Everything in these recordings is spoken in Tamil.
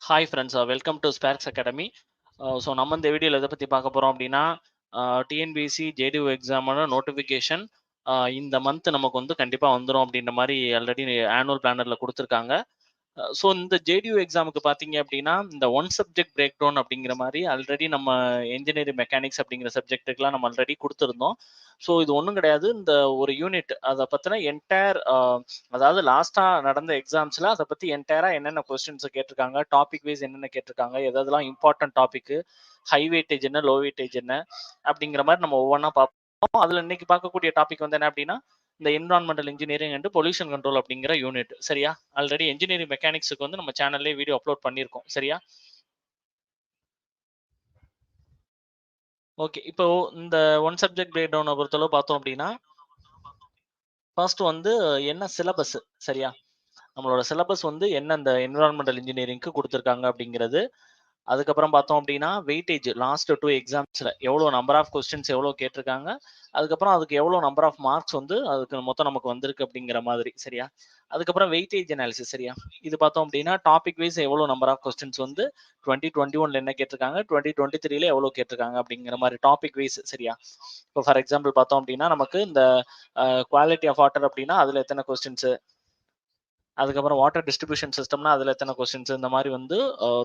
Hi friends, welcome to sparks academy. So நம்ம இந்த வீடியோவில் எதை பற்றி பார்க்க போகிறோம் அப்படின்னா, டிஎன்பிஎஸ்சி ஜேடியூ எக்ஸாமோட நோட்டிஃபிகேஷன் இந்த மந்த் நமக்கு வந்து கண்டிப்பாக வந்துடும் அப்படின்ற மாதிரி ஆல்ரெடி ஆனுவல் பிளானரில் கொடுத்துருக்காங்க. ஸோ இந்த ஜேடியூ எக்ஸாமுக்கு பார்த்தீங்க அப்படின்னா, இந்த ஒன் சப்ஜெக்ட் பிரேக் டவுன் அப்படிங்கிற மாதிரி ஆல்ரெடி நம்ம இன்ஜினியரிங் மெக்கானிக்ஸ் அப்படிங்கிற சப்ஜெக்ட்டுக்குலாம் நம்ம ஆல்ரெடி கொடுத்துருந்தோம். ஸோ இது ஒன்றும் கிடையாது. இந்த ஒரு யூனிட் அதை பற்றின என்டையர், அதாவது லாஸ்ட்டாக நடந்த எக்ஸாம்ஸில் அதை பற்றி என்டையராக என்னென்ன கொஸ்டின்ஸ் கேட்டிருக்காங்க, டாபிக் வைஸ் என்னென்ன கேட்டிருக்காங்க, எதெல்லாம் இம்பார்ட்டன்ட் டாபிக், ஹை வெயிட்டேஜ் என்ன, லோ வெயிட்டேஜ் என்ன அப்படிங்கிற மாதிரி நம்ம ஒவ்வொன்றா பார்ப்போம். அதில் இன்னைக்கு பார்க்கக்கூடிய டாபிக் வந்து என்ன அப்படின்னா, இந்த environmental engineering and pollution control அப்படிங்கிற யூனிட். சரியா? ஆல்ரெடி இன்ஜினியரிங் மெக்கானிக்ஸுக்கு வந்து நம்ம சேனல்லே வீடியோ அப்லோட் பண்ணியிருக்கோம். சரியா? ஓகே. இப்போ இந்த ஒன் சப்ஜெக்ட் பிரேக் டவுனை பொறுத்தளவு பார்த்தோம் அப்படின்னா, ஃபர்ஸ்ட் வந்து என்ன சிலபஸ். சரியா? நம்மளோட சிலபஸ் வந்து என்ன இந்த என்விரான்மெண்டல் இன்ஜினியரிங்க்கு கொடுத்துருக்காங்க அப்படிங்கிறது. அதுக்கப்புறம் பார்த்தோம் அப்படின்னா, வெயிட்டேஜ் லாஸ்ட் 2 எக்ஸாம்ஸ்ல எவ்வளோ நம்பர் ஆஃப் கொஸ்டின்ஸ் எவ்வளோ கேட்டிருக்காங்க. அதுக்கப்புறம் அதுக்கு எவ்வளோ நம்பர் ஆஃப் மார்க்ஸ் வந்து அதுக்கு மொத்தம் நமக்கு வந்திருக்கு அப்படிங்கிற மாதிரி. சரியா? அதுக்கப்புறம் வெயிட்டேஜ் அனாலிசிஸ். சரியா? இது பார்த்தோம் அப்படின்னா, டாபிக் வைஸ் எவ்வளோ நம்பர் ஆஃப் கொஸ்டின்ஸ் வந்து 2021ல என்ன கேட்டிருக்காங்க, 2023ல எவ்வளோ கேட்டிருக்காங்க அப்படிங்கிற மாதிரி டாபிக் வைஸ். சரியா? இப்போ ஃபார் எக்ஸாம்பிள் பார்த்தோம் அப்படின்னா, நமக்கு இந்த குவாலிட்டி ஆஃப் வாட்டர் அப்படின்னா அதில் எத்தனை கொஸ்டின்ஸ், அதுக்கப்புறம் வாட்டர் டிஸ்ட்ரிபியூஷன் சிஸ்டம்னா அதில் எத்தனை கொஸ்டின்ஸ், இந்த மாதிரி வந்து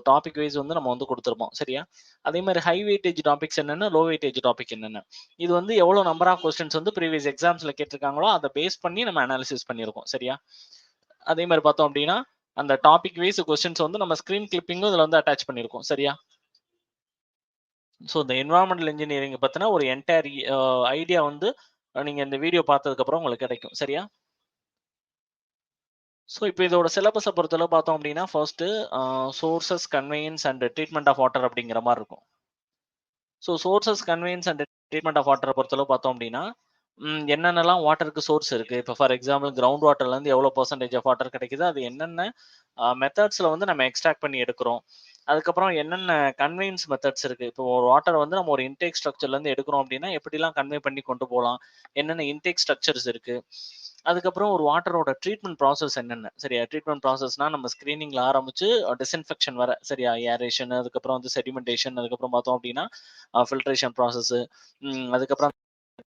டாபிக் வைஸ் வந்து நம்ம வந்து கொடுத்துருப்போம். சரியா? அதே மாதிரி ஹை வெயிட்டேஜ் டாபிக்ஸ் என்னென்ன, லோ வெயிட்டேஜ் டாபிக் என்னென்ன, இது வந்து எவ்வளோ நம்பர் ஆஃப் கொஸ்டின்ஸ் வந்து ப்ரீவியஸ் எக்ஸாம்ஸில் கேட்டிருக்காங்களோ அதை பேஸ் பண்ணி நம்ம அனாலிசிஸ் பண்ணியிருக்கோம். சரியா? அதே மாதிரி பார்த்தோம் அப்படின்னா, அந்த டாபிக் வைஸ் கொஸ்டின்ஸ் வந்து நம்ம ஸ்க்ரீன் கிளிப்பிங்கும் இதில் வந்து அட்டாச் பண்ணியிருக்கோம். சரியா? ஸோ இந்த என்விரான்மெண்டல் இன்ஜினியரிங் பற்றின ஒரு என்டையர் ஐடியா வந்து நீங்கள் இந்த வீடியோ பார்த்ததுக்கப்புறம் உங்களுக்கு கிடைக்கும். சரியா? ஸோ இப்போ இதோட சிலபஸை பொறுத்தளவு பார்த்தோம் அப்படின்னா, first sources, conveyance and treatment of water அப்படிங்கிற மாதிரி இருக்கும். So sources, conveyance and treatment of வாட்டரை பொறுத்தளவு பார்த்தோம் அப்படின்னா, என்னென்னலாம் வாட்டருக்கு சோர்ஸ் இருக்கு. இப்போ ஃபார் எக்ஸாம்பிள் கிரவுண்ட் வாட்டர்லேருந்து எவ்வளோ பர்சன்டேஜ் ஆஃப் வாட்டர் கிடைக்குது, அது என்னென்ன மெத்தட்ஸில் வந்து நம்ம எக்ஸ்ட்ராக்ட் பண்ணி எடுக்கிறோம். அதுக்கப்புறம் என்னென்ன கன்வேயன்ஸ் மெத்தட்ஸ் இருக்கு. இப்போ ஒரு வாட்டர் வந்து நம்ம ஒரு இன்டேக் ஸ்ட்ரக்சர்லேருந்து எடுக்கிறோம் அப்படின்னா, எப்படிலாம் கன்வே பண்ணி கொண்டு போகலாம், என்னென்ன இன்டேக் ஸ்ட்ரக்சர்ஸ் இருக்கு. அதுக்கப்புறம் ஒரு வாட்டரோட ட்ரீட்மெண்ட் ப்ராசஸ் என்னென்ன. சரியா? ட்ரீட்மெண்ட் ப்ராசஸ்னா நம்ம ஸ்க்ரீனிங்ல ஆரம்பிச்சு டிஸ்இன்ஃபெக்ஷன் வர. சரியா? ஏரேஷன், அதுக்கப்புறம் வந்து செடிமெண்டேஷன், அதுக்கப்புறம் பார்த்தோம் அப்படின்னா ஃபில்ட்ரேஷன் ப்ராசஸ். அதுக்கப்புறம்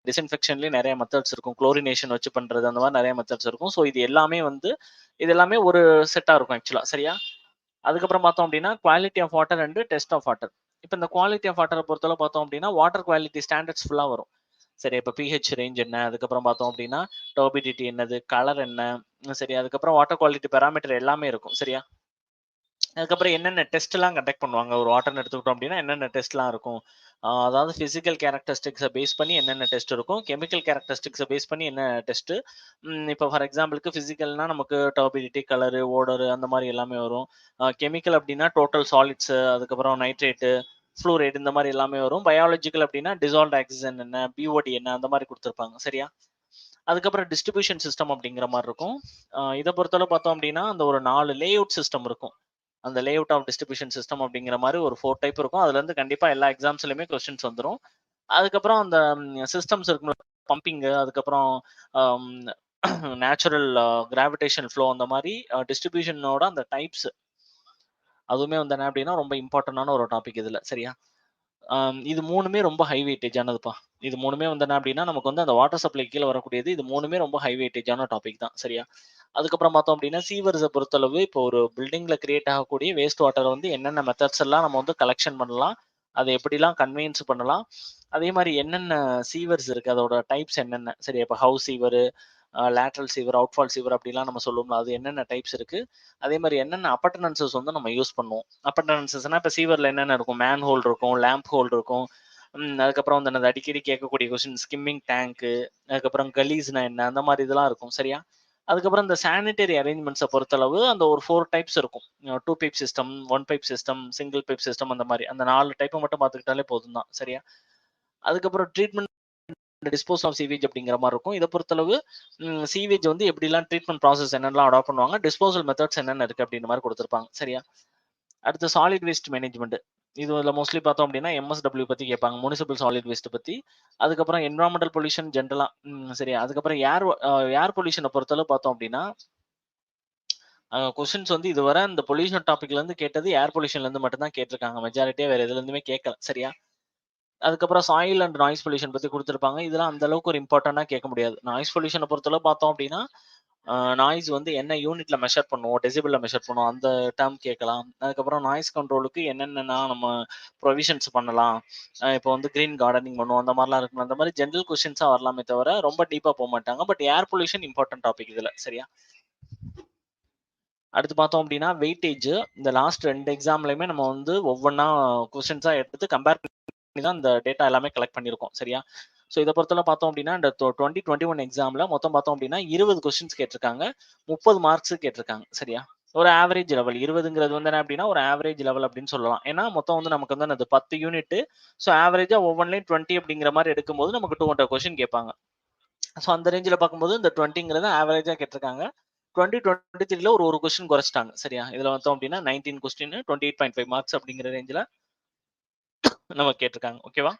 டிஸ்இன்ஃபெக்ஷன்லேயே நிறைய மெத்தட்ஸ் இருக்கும். குளோரினேஷன் வச்சு பண்றது, அந்த மாதிரி நிறைய மெத்தட்ஸ் இருக்கும். ஸோ இது எல்லாமே ஒரு செட்டா இருக்கும் ஆக்சுவலா. சரியா? அதுக்கப்புறம் பார்த்தோம் அப்படின்னா quality of water and test of water. இப்போ இந்த குவாலிட்டி ஆஃப் வாட்டரை பொறுத்தளவு பார்த்தோம் அப்படின்னா, வாட்டர் குவாலிட்டி ஸ்டாண்டர்ட்ஸ் ஃபுல்லாக வரும். சரி, இப்போ பிஹெச் ரேஞ்ச் என்ன, அதுக்கப்புறம் பார்த்தோம் அப்படின்னா டர்பிடிட்டி என்னது, கலர் என்ன, சரி, அதுக்கப்புறம் வாட்டர் குவாலிட்டி பேராமீட்டர் எல்லாமே இருக்கும். சரியா? அதுக்கப்புறம் என்னென்ன டெஸ்ட்லாம் கண்டக்ட் பண்ணுவாங்க ஒரு வாட்டர்னு எடுத்துக்கிட்டோம் அப்படின்னா, என்னென்ன டெஸ்ட்லாம் இருக்கும். அதாவது ஃபிசிக்கல் கேரக்டரிஸ்டிக்ஸை பேஸ் பண்ணி என்னென்ன டெஸ்ட் இருக்கும், கெமிக்கல் கேரக்டரிஸ்டிக்ஸை பேஸ் பண்ணி என்ன டெஸ்ட்டு. இப்போ ஃபார் எக்ஸாம்பிளுக்கு ஃபிசிக்கல்னா நமக்கு டர்பிடிட்டி, கலரு, ஓடரு அந்த மாதிரி எல்லாமே வரும். கெமிக்கல் அப்படின்னா டோட்டல் சாலிட்ஸு, அதுக்கப்புறம் நைட்ரேட்டு, ஃப்ளூரைடு, இந்த மாதிரி எல்லாமே வரும். பயாலஜிக்கல் அப்படின்னா டிசால்வ்ட் ஆக்சிஜன் என்ன, பிஓடி என்ன, அந்த மாதிரி கொடுத்துருப்பாங்க. சரியா? அதுக்கப்புறம் டிஸ்ட்ரிபியூஷன் சிஸ்டம் அப்படிங்கிற மாதிரி இருக்கும். இதை பொறுத்தளவு பார்த்தோம் அப்படின்னா, அந்த ஒரு 4 லேஅவுட் சிஸ்டம் இருக்கும். அந்த லேஅவுட் ஆஃப் டிஸ்ட்ரிபியூஷன் சிஸ்டம் அப்படிங்கிற மாதிரி ஒரு 4 டைப் இருக்கும். அதுல இருந்து கண்டிப்பா எல்லா எக்ஸாம்ஸ்லயுமே கொஸ்டின்ஸ் வந்துடும். அதுக்கப்புறம் அந்த சிஸ்டம்ஸ் இருக்கும், பம்பிங், அதுக்கப்புறம் நேச்சுரல் கிராவிடேஷன் ஃப்ளோ, அந்த மாதிரி டிஸ்ட்ரிபியூஷனோட அந்த டைப்ஸ் அதுவுமே வந்து என்ன அப்படின்னா ரொம்ப இம்பார்ட்டன்டான ஒரு டாபிக் இதுல. சரியா? இது 3மே ரொம்ப ஹை வெயிட்டேஜ் ஆனதுப்பா. இது 3மே வந்து என்ன அப்படின்னா, நமக்கு வந்து அந்த வாட்டர் சப்ளை கீழ வரக்கூடியது. இது 3மே ரொம்ப ஹை வெயிட்டேஜான டாபிக் தான். சரியா? அதுக்கப்புறம் பார்த்தோம் அப்படின்னா, சீவர்ஸை பொறுத்தளவு இப்போ ஒரு பில்டிங்ல கிரியேட் ஆகக்கூடிய வேஸ்ட் வாட்டர் வந்து என்னென்ன மெத்தட்ஸ் எல்லாம் நம்ம வந்து கலெக்ஷன் பண்ணலாம், அதை எப்படிலாம் கன்வேயன்ஸ் பண்ணலாம், அதே மாதிரி என்னென்ன சீவர்ஸ் இருக்கு, அதோட டைப்ஸ் என்னென்ன. சரி, இப்போ house sewer, lateral sewer, outfall sewer அப்படிலாம் நம்ம சொல்லுவோம்ல, அது என்னென்ன டைப்ஸ் இருக்கு. அதே மாதிரி என்னென்ன அப்பட்டனன்சஸ் வந்து நம்ம யூஸ் பண்ணுவோம். அப்பட்டனன்சஸ்னா இப்போ சீவர்ல என்னென்ன இருக்கும், மேன் ஹோல் இருக்கும், லேம்ப் ஹோல் இருக்கும். அதுக்கப்புறம் வந்து அந்த அடிக்கடி கேட்கக்கூடிய கொஸ்டின் ஸ்கிம்மிங் டேங்க்கு, அதுக்கப்புறம் கலீஸ்னா என்ன, அந்த மாதிரி இதெல்லாம் இருக்கும். சரியா? அதுக்கப்புறம் இந்த சானிட்டரி அரேஞ்ச்மெண்ட்ஸை பொறுத்தளவு அந்த ஒரு 4 டைப்ஸ் இருக்கும். 2 pipe system, 1 pipe system, single pipe system, அந்த மாதிரி அந்த 4 டைப்பை மட்டும் பார்த்துக்கிட்டாலே போதும் தான். சரியா? அதுக்கப்புறம் ட்ரீட்மெண்ட் டிஸ்போஸ் ஆஃப் சீவேஜ் அப்படிங்கிற மாதிரி இருக்கும். இதை பொறுத்தளவு சீவேஜ் வந்து எப்படிலாம் ட்ரீட்மெண்ட் ப்ராசஸ் என்னெல்லாம் அடாப்ட் பண்ணுவாங்க, டிஸ்போசல் மெத்தட்ஸ் என்னென்ன இருக்கு அப்படின்ற மாதிரி கொடுத்துருப்பாங்க. சரியா? அடுத்து சாலிட் வேஸ்ட் மேனேஜ்மெண்ட். இதுல மோஸ்ட்லி பார்த்தோம் அப்படின்னா எம்எஸ்டபிள்யூ பத்தி கேட்பாங்க, முனிசிபல் சாலிட் வேஸ்ட் பத்தி. அதுக்கப்புறம் என்விரான்மெண்டல் பொல்யூஷன் ஜென்ரலா. சரியா? அதுக்கப்புறம் ஏர் பொல்யூஷனை பொறுத்தளவு பார்த்தோம் அப்படின்னா, கொஸ்டின்ஸ் வந்து இதுவரை அந்த பொல்யூஷன் டாபிக்ல இருந்து கேட்டது ஏர் பொல்யூஷன்ல இருந்து மட்டும் தான் கேட்டிருக்காங்க. மெஜாரிட்டியா வேற எதுல இருந்துமே கேட்கல. சரியா? அதுக்கப்புறம் சாயில் அண்ட் நாய்ஸ் பொல்யூஷன் பத்தி குடுத்திருப்பாங்க. இதெல்லாம் அந்த அளவுக்கு ஒரு இம்பார்ட்டன்ட்டா கேட்க முடியாது. நாய்ஸ் பொல்யூஷன பொறுத்தளவு பார்த்தோம் அப்டின்னா, நாய்ஸ் வந்து என்ன யூனிட்ல மெஷர் பண்ணுவோம், டெசிபல்ல மெஷர் பண்ணுவோம். அந்த டெர்ம் கேட்கலாம். அதுக்கப்புறம் நாய்ஸ் கண்ட்ரோலுக்கு என்னென்னலாம் நம்ம ப்ரொவிஷன்ஸ் பண்ணலாம். இப்போ வந்து கிரீன் கார்டனிங் பண்ணுவோம். அந்த மாரிலாம் இருக்கும். அந்த மாரி ஜெனரல் கொஸ்டின்ஸா வரலாமே தவிர, ரொம்ப டீப்பா போமாட்டாங்க. But air pollution important topic இதுல. சரியா? அடுத்து பார்த்தோம் அப்டின்னா, வெயிட்டேஜ். இந்த லாஸ்ட் 2 எக்ஸாம்லயுமே நம்ம வந்து ஒவ்வொன்னா கொஸ்டின்ஸா எடுத்து கம்பேர் பண்ணி தான் இந்த டேட்டா எல்லாமே கலெக்ட் பண்ணியிருக்கோம். சரியா? ஸோ இத பொறுத்தவரை பார்த்தோம் அப்டின்னா, இந்த 2021 எக்ஸாம்ல மொத்தம் பார்த்தோம் அப்டின்னா 20 கொஸ்டின்ஸ் கேட்டிருக்காங்க. 30 மார்க்ஸ் கேட்டிருக்காங்க. சரியா? ஒரு ஆவரேஜ் லெவல் 20ங்கிறது வந்து என்ன அப்டின்னா, ஒரு ஆவரேஜ் லெவல் அப்டின்னு சொல்லலாம். ஏன்னா, மொத்தம் வந்து நமக்கு வந்து என்னது 10 யூனிட். ஸோ ஆவரேஜா ஒவ்வொன்லயும் 20 அப்டிங்கிற மாரி எடுக்கும்போது நமக்கு 200 கொஸ்டின் கேட்பாங்க. ஸோ அந்த ரேஞ்சில பார்க்கும்போது இந்த 20ங்கிறத ஆவரேஜா கேட்டிருக்காங்க. 2023ல ஒரு கொஸ்டின் குறைச்சிட்டாங்க. சரியா? இதுல பார்த்தோம் அப்டின்னா 19 கொஸ்டின் 28.5 மார்க்ஸ் அப்டிங்கிற ரேஞ்சில நமக்கு கேட்டிருக்காங்க. ஓகேவா?